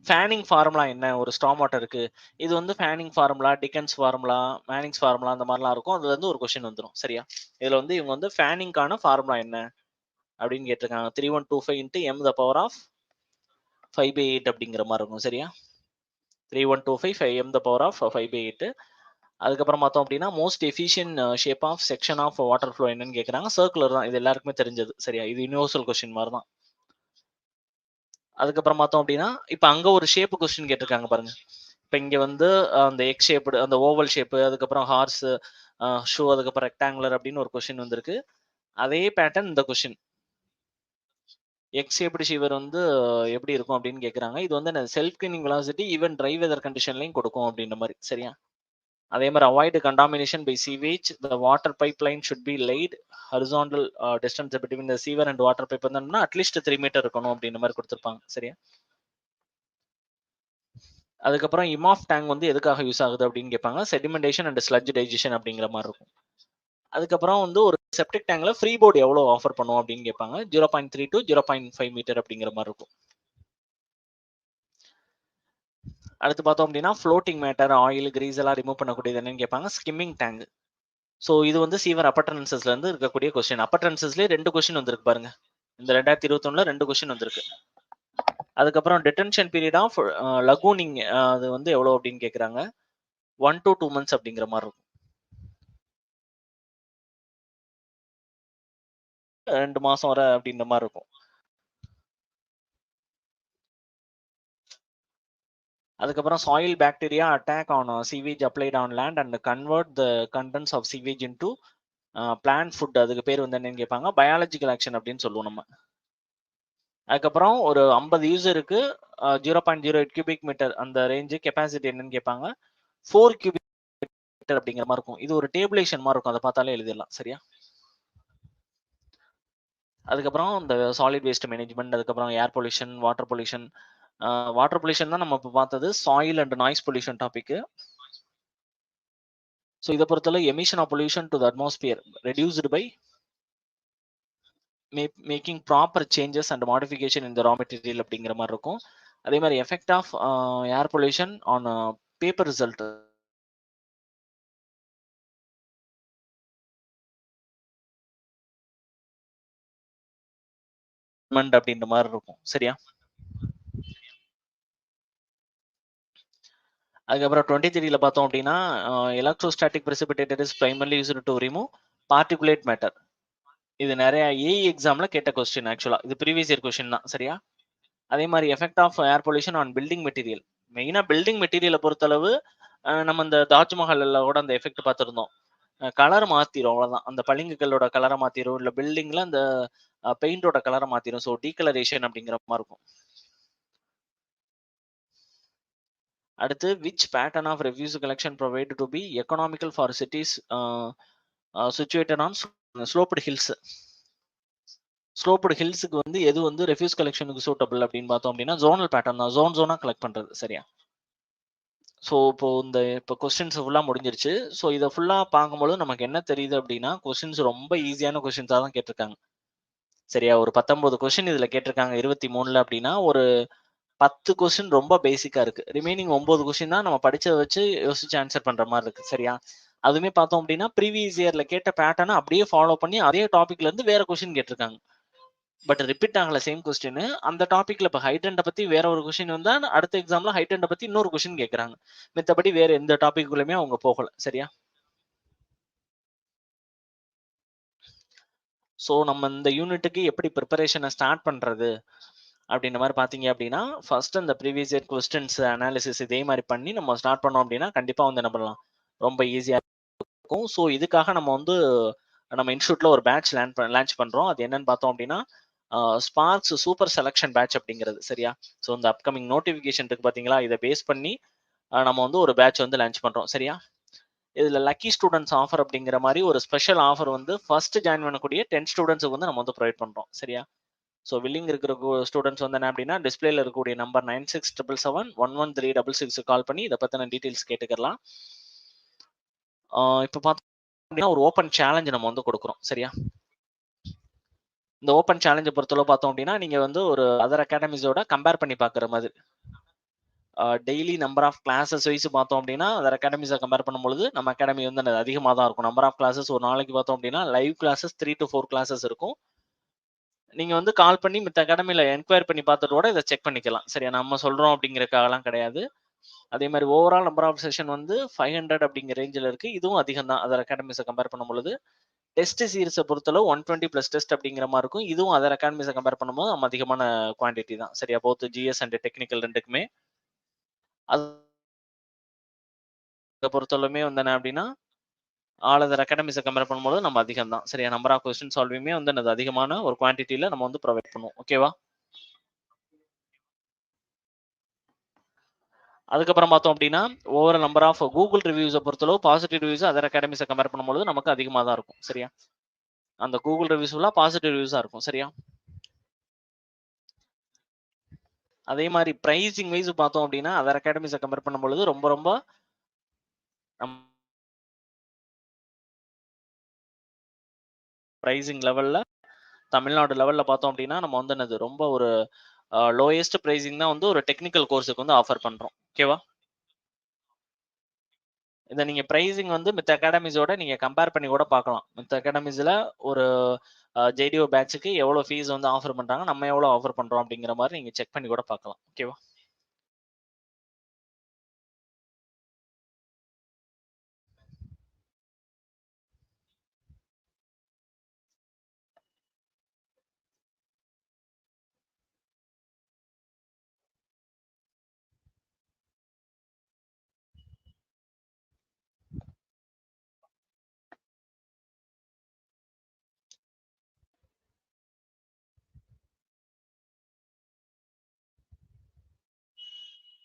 ஃபேனிங் ஃபார்முலா என்ன ஒரு ஸ்டார்ம் வாட்டருக்கு. இது வந்து fanning formula, Dickens formula, Manning's formula அந்த மாதிரிலாம் இருக்கும். அதுல இருந்து ஒரு கொஸ்டின் வந்துடும். சரியா? இதுல வந்து இவங்க வந்து ஃபேனிங்கான ஃபார்முலா என்ன அப்படின்னு கேட்டிருக்காங்க. 3125 into m the power of 5/8 அப்படிங்கிற மாதிரி இருக்கும். சரியா? 3125 m the power of 5/8. அதுக்கப்புறம் பார்த்தோம் அப்படின்னா most efficient shape of section of water flow என்னன்னு கேட்கறாங்க. சர்க்குலர் தான், இது எல்லாருக்குமே தெரிஞ்சது. சரியா? இது யூனிவர்சல் கொஸ்டின் மாதிரி தான். அதுக்கப்புறம் பார்த்தோம் அப்படின்னா இப்ப அங்க ஒரு ஷேப் கொஸ்டின் கேட்டிருக்காங்க பாருங்க. இப்ப இங்க வந்து அந்த எக் ஷேப், அந்த ஓவல் ஷேப், அதுக்கப்புறம் ஹார்ஸ் ஷூ, அதுக்கப்புறம் ரெக்டாங்குலர் அப்படின்னு ஒரு கொஸ்டின் வந்திருக்கு. அதே பேட்டர்ன் இந்த கொஸ்டின் எக் ஷேப்டு ஷீவர் வந்து எப்படி இருக்கும் அப்படின்னு கேட்கறாங்க. இது வந்து self cleaning velocity even dry weather கண்டிஷன்லையும் கொடுக்கும் அப்படின்ற மாதிரி. சரியா? அதே மாதிரி avoid contamination by sewage. The water pipe line should be light horizontal distance between the sewer and water pipe வந்து அட்லீஸ்ட் 3 மீட்டர் இருக்கணும் அப்படின்ற மாதிரி கொடுத்துருப்பாங்க. சரியா? அதுக்கப்புறம் இமாஃப் டேங்க் வந்து எதுக்காக யூஸ் ஆகுது அப்படின்னு கேட்பாங்க. செடிமெண்டேஷன் அண்ட் ஸ்லட்ஜ் டைஜஷன் அப்படிங்கிற மாதிரி இருக்கும். அதுக்கப்புறம் வந்து ஒரு செப்டிக் டேங்க்ல ஃப்ரீ போர்டு எவ்வளோ ஆஃபர் பண்ணுவோம் அப்படின்னு கேட்பாங்க. 0.3 to 0.5 மீட்டர் அப்படிங்கிற மாதிரி இருக்கும். அடுத்து பார்த்தோம் அப்படின்னா ஃப்ளோட்டிங் மேட்டர், ஆயில், கிரீஸ் எல்லாம் ரிமூவ் பண்ணக்கூடியது என்னன்னு கேட்பாங்க. Skimming tank. ஸோ இது வந்து சீவர் அப்பட்டரன்சஸ்ல இருந்து இருக்கக்கூடிய கொஸ்டின். அப்பட்டரன்சஸ்லேயே 2 கொஸ்டின் வந்திருக்கு பாருங்க. இந்த 2021ல 2 கொஸ்டின் வந்திருக்கு. அதுக்கப்புறம் டிடென்ஷன் பீரியட் ஆஃப் லகூனிங் அது வந்து எவ்வளோ அப்படின்னு கேட்குறாங்க. 1 to 2 months அப்படிங்கிற மாதிரி இருக்கும். 2 மாசம் வரை அப்படின்ற மாதிரி இருக்கும். அதுக்கப்புறம் soil bacteria attack on sewage applied on land and convert the contents of sewage into plant food. அதுக்கு பேர் வந்து என்னன்னு கேட்பாங்க. பயாலஜிக்கல் ஆக்ஷன் அப்படின்னு சொல்லுவோம் நம்ம. அதுக்கப்புறம் ஒரு 50 யூசருக்கு 0.08 கியூபிக் மீட்டர் அந்த ரேஞ்சு கெப்பாசிட்டி என்னன்னு கேட்பாங்க. 4 கியூபிக் மீட்டர் அப்படிங்கிற மாதிரி இருக்கும். இது ஒரு டேபிளேஷன் மாதிரி இருக்கும். அதை பார்த்தாலே எழுதிடலாம். சரியா? அதுக்கப்புறம் இந்த சாலிட் வேஸ்ட் மேனேஜ்மெண்ட், அதுக்கப்புறம் air pollution, water pollution. Water pollution தான் நம்ம இப்போ பார்த்தது. Soil and noise pollution topic. So இதை பொறுத்தவரை emission of pollution to the atmosphere reduced by making proper changes and modification in the raw material அப்படிங்கிற மாதிரி இருக்கும். அதே மாதிரி effect of air pollution on paper result அப்படின்ற மாதிரி இருக்கும். சரியா? அதுக்கப்புறம் 23ல பார்த்தோம் அப்படின்னா எலக்ட்ரோஸ்டாட்டிக் precipitate இஸ் primarily used to remove particulate matter. இது நிறைய ஏஇ எக்ஸாம்ல கேட்ட கொஸ்டின். ஆக்சுவலா இது ப்ரீவியஸ் இயர் கொஸ்டின் தான். சரியா? அதே மாதிரி effect of air pollution on building material. மெயினா பில்டிங் மெட்டீரியலை பொறுத்தளவு நம்ம இந்த தாஜ்மஹால்ல கூட அந்த எஃபெக்ட் பார்த்துருந்தோம். கலர் மாத்திரும், அவ்வளவுதான். அந்த பளிங்குகளோட கலரை மாத்திரும், இல்ல பில்டிங்ல அந்த பெயிண்டோட கலரை மாத்திரும். ஸோ டீகலரேஷன் அப்படிங்கிற மாதிரி இருக்கும். அடுத்து which pattern of refuse collection provide to be economical for cities situated on sloped hills. Sloped ஹில்ஸுக்கு வந்து எது வந்து ரெஃப்யூஸ் கலெக்ஷனுக்கு சூட்டபிள் அப்படின்னு பார்த்தோம் அப்படின்னா ஜோனல் பேட்டர்ன் தான். ஜோனா கலெக்ட் பண்றது. சரியா? ஸோ இப்போ கொஸ்டின்ஸ் ஃபுல்லாக முடிஞ்சிருச்சு. ஸோ இதை ஃபுல்லாக பார்க்கும்போது நமக்கு என்ன தெரியுது அப்படின்னா கொஸ்டின்ஸ் ரொம்ப ஈஸியான கொஸ்டின்ஸாக தான் கேட்டிருக்காங்க. சரியா? ஒரு 19 கொஸ்டின் இதில் கேட்டிருக்காங்க 23ல அப்படின்னா ஒரு 10 கொஸ்டின் ரொம்ப பேசிக்கா இருக்கு. ரிமைனிங் 9 கொஸ்டின் தான் நம்ம படிச்சதை வச்சு யோசிச்சு ஆன்சர் பண்ற மாதிரி இருக்கு. சரியா? அதுவுமே பார்த்தோம் அப்படின்னா ப்ரீவியஸ் இயர்ல கேட்ட பேட்டர்னை அப்படியே ஃபாலோ பண்ணி அதே டாபிக்ல இருந்து வேற கொஸ்டின் கேட்டிருக்காங்க. பட் ரிப்பீட் ஆகல சேம் கொஸ்டின். அந்த டாபிக்ல இப்போ ஹைட்ரண்ட பத்தி வேற ஒரு கொஸ்டின் வந்தா அடுத்த எக்ஸாம்ல ஹைட்ரண்ட பத்தி இன்னொரு கொஸ்டின் கேட்கறாங்க. மித்தபடி வேற எந்த டாபிக்குள்ளயுமே அவங்க போகல. சரியா? ஸோ நம்ம இந்த யூனிட்டுக்கு எப்படி ப்ரிப்பரேஷனை ஸ்டார்ட் பண்றது அப்படின்ற மாதிரி பார்த்தீங்க அப்படின்னா ஃபர்ஸ்ட் அந்த ப்ரீவியஸ் இயர் கொஸ்டின்ஸ் அனாலிசிஸ் இதே மாதிரி பண்ணி நம்ம ஸ்டார்ட் பண்ணோம் அப்படின்னா கண்டிப்பாக வந்து என்ன பண்ணலாம், ரொம்ப ஈஸியாக இருக்கும். ஸோ இதுக்காக நம்ம வந்து நம்ம இன்ஸ்டியூட்ல ஒரு பேட்ச் லான்ச் பண்றோம். அது என்னன்னு பார்த்தோம் அப்படின்னா ஸ்பார்க்ஸ் சூப்பர் செலக்ஷன் பேட்ச் அப்படிங்கிறது. சரியா? ஸோ இந்த அப்கமிங் நோட்டிஃபிகேஷன் இருக்கு பார்த்தீங்களா, இதை பேஸ் பண்ணி நம்ம வந்து ஒரு பேட்ச் வந்து லான்ச் பண்றோம். சரியா? இதுல லக்கி ஸ்டூடெண்ட்ஸ் ஆஃபர் அப்படிங்கிற மாதிரி ஒரு ஸ்பெஷல் ஆஃபர் வந்து ஃபர்ஸ்ட் ஜாயின் பண்ணக்கூடிய 10 ஸ்டூடெண்ட்ஸுக்கு வந்து நம்ம வந்து ப்ரொவைட் பண்றோம். சரியா? ஸோ வில்லிங் இருக்கிற ஸ்டூடெண்ட்ஸ் வந்து என்ன அப்படின்னா டிஸ்பிளேல இருக்கக்கூடிய நம்பர் 9677711366 கால் பண்ணி இதை பத்தின டீடைல்ஸ் கேட்டுக்கலாம். இப்போ பார்த்தோம் அப்படின்னா ஒரு ஓப்பன் சேலஞ்ச் நம்ம வந்து கொடுக்குறோம். சரியா? இந்த ஓப்பன் சேலஞ்சை பொறுத்தளவு பார்த்தோம் அப்படின்னா நீங்க வந்து ஒரு அதர் அகாடமிஸோட கம்பேர் பண்ணி பார்க்குற மாதிரி daily number of classes wise பார்த்தோம் அப்படின்னா அதர் அகாடமிஸை கம்பேர் பண்ணும்போது நம்ம அகாடமி வந்து அதிகமாக தான் இருக்கும். நம்பர் ஆஃப் கிளாஸஸ் ஒரு நாளைக்கு பார்த்தோம் அப்படின்னா லைவ் கிளாஸஸ் 3 to 4 கிளாஸஸ் இருக்கும். நீங்க வந்து கால் பண்ணி மித்த அகாடமில என்கொயர் பண்ணி பார்த்துட்டு இதை செக் பண்ணிக்கலாம். சரியா? நம்ம சொல்றோம் அப்படிங்கறதுக்காகலாம் கிடையாது. அதே மாதிரி ஓவரால் நம்பர் ஆஃப் செஷன் வந்து 500 அப்படிங்கிற ரேஞ்சில் இருக்கு. இதுவும் அதிகம் தான் அதர் அகாடமிஸை கம்பேர் பண்ணும்பொழுது. டெஸ்ட் சீரிஸை பொறுத்தளவு 120 பிளஸ் டெஸ்ட் அப்படிங்கிற மாதிரி இருக்கும். இதுவும் அதர் அகாடமிஸை கம்பேர் பண்ணும்போது நம்ம அதிகமான குவான்டிட்டி தான். சரியா? போத் ஜிஎஸ் அண்ட் டெக்னிக்கல் ரெண்டுக்குமே. அதை பொறுத்தளவுமே வந்து என்ன அப்படின்னா ஆல் அதர் அகாடமிஸை கம்பேர் பண்ணும்போது நம்ம அதிகம் தான். சரியா? நம்பர் ஆஃப் கொஸ்டின் சால்வியுமே வந்து அதிகமான ஒரு குவான்டிட்டியில நம்ம வந்து ப்ரொவைட் பண்ணுவோம். ஓகேவா? அதுக்கப்புறம் பார்த்தோம் அப்படின்னா, over number of Google reviews பொறுத்தளவு பாசிட்டிவ் ரிவ்யூஸ் அதர் அகாடமிஸ கம்பேர் பண்ணும்பொழுது நமக்கு அதிகமா தான் இருக்கும். சரியா? அந்த Google ரிவ்யூஸ் ஃபுல்லா பாசிட்டிவ் ரிவ்யூஸா இருக்கும். சரியா? அதே மாரி பிரைசிங் வைஸ் பார்த்தோம் அப்படின்னா, அதர் அகாடமிஸ கம்பேர் பண்ணும்பொழுது ரொம்ப ரொம்ப நம் பிரைசிங் லெவல்ல தமிழ்நாடு லெவல்ல பார்த்தோம் அப்படின்னா, நம்ம வந்து என்னது ரொம்ப ஒரு லோயஸ்ட் பிரைசிங் தான் வந்து ஒரு டெக்னிக்கல் கோர்ஸ்க்கு வந்து ஆஃபர் பண்றோம். ஓகேவா? இத நீங்க பிரைசிங் வந்து மித்த அகாடமிஸோட நீங்க கம்பேர் பண்ணி கூட பார்க்கலாம். மித்த அகாடமிஸ்ல ஒரு ஜேடிஓ பேட்ச்க்கு எவ்வளோ ஃபீஸ் வந்து ஆஃபர் பண்றாங்க, நம்ம எவ்வளோ ஆஃபர் பண்றோம் அப்படிங்கிற மாரி நீங்க செக் பண்ணி கூட பார்க்கலாம். ஓகேவா?